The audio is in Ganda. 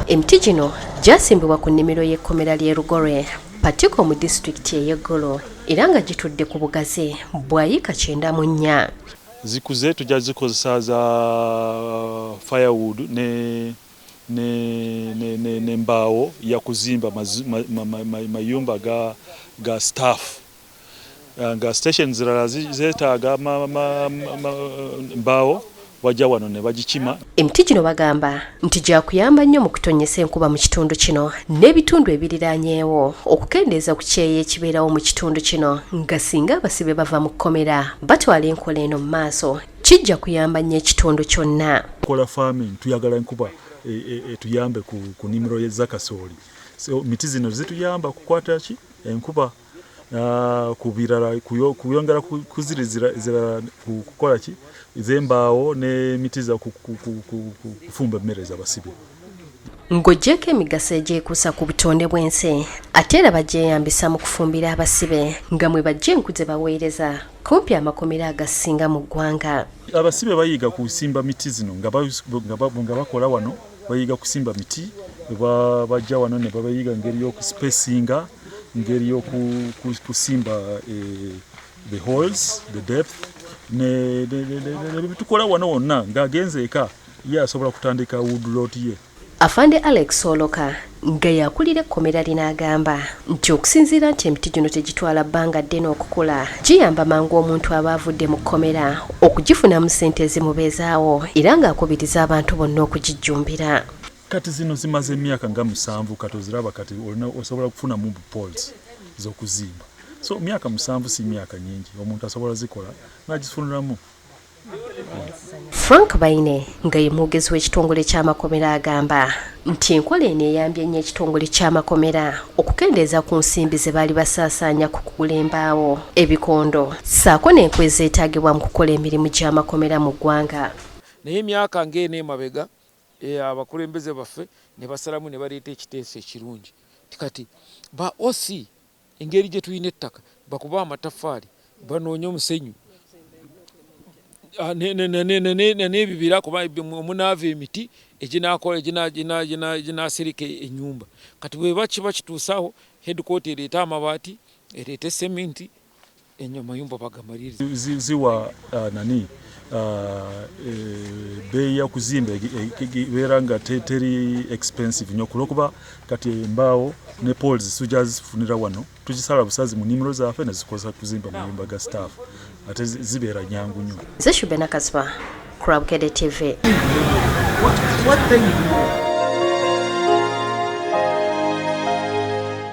Emiti gino gyasimbibwa ku nnimiro y'ekkomera ly'e Lugobe Patiko mu disitulikiti ey'Eggolo era nga gitudde ku bugazi bwa yiika 94. Zikuze tujja zikozesa za firewood ne mbaawo ya kuzimba mayumba ga staff nga station zirala zeetaaga mbaawo wajja wano ne bagikima. Emiti gino bagamba nti gyakuyamba nnyo mu kutonnyesa enkuba mu kitundu kino n'ebitundu ebiriraanyeewo okukendeeza ku kyeya ekibeerawo mu kitundu kino nga singa abasibe bava mu kkomera batwala enkola eno mu maaso kijja kuyamba nnyo ekitundu kyonna. Kola farming tuyagala enkuba etuyambe ku nnimiro za kasooli. So miti zino zituyamba kukwata ki enkuba kubirala kuyongera kuzirizira kukola ki zembaawo ne miti za kufumba emmere z'abasibe. Ng'oggyeko emigaso egyekuusa ku butonde bw'ensi ate era bagyeyambisa mu kufumbira abasibe nga mwe bajja enku ze baweereza kumpi amakomera agasinga mu ggwanga. Abasibe bayiga kusimba miti zino nga bakola wano bayiga kusimba miti bajja wano ne bayiga ngeri y'okuspacinga ngeri y'okusimba the holes the depth ne bitukola wano wonna ng'agenze eka ye asobola kutandika wood lot ye. Afande Alex Oloka nga yakulira ekkomera lino agamba nti okusinziira nti emiti gino tegitwala bbanga ddene okukula giyamba mangu omuntu aba avudde mu kkomera okugifunamu ssente ezimubeezaawo era ng'akubiriza abantu bonna okugijjumbira. Kati zino zimaze emyaka nga 7 kati oziraba kati osobola kufunamu poles z'okuzimba. So myaka 7 si myaka nyingi omuntu asobola zikola n'agifuniramu. Frank Baine nga ye mwogezi w'ekitongole ky'amakomera agamba nti enkola eno eyambye nnyo ekitongole ky'amakomera okukendeeza ku nsimbi ze baali basaasaanya ku kugula embaawo ebikondo ssaako n'enkwe ezeetaagibwa mu kukola emirimu gy'amakomera mu ggwanga. Naye emyaka ng'eno emabega abakulembeze baffe ne basalamu ne baleeta ekiteeso ekirungi kati ba osi engeri gye tulina ettaka bakuba amataffaali banoonya omusenyu n'ebibira kuba omunaava emiti eginaasereka ennyumba kati bwe kiba kituusaawo headquarter ereeta amabaati ereeta seminti amayumba bagamaliriza. Ziwa beeyi ya kuzimba beera nga teri expensive nnyo kulwokuba kati embaawo ne poles tujja zifunira wano tugisala busazi mu nnimiro zaffe ne zikozesa kuzimba mayumba ga staff ate zibeera nyangu nnyo. Shube Nakaziba, Bukedde TV. What thing?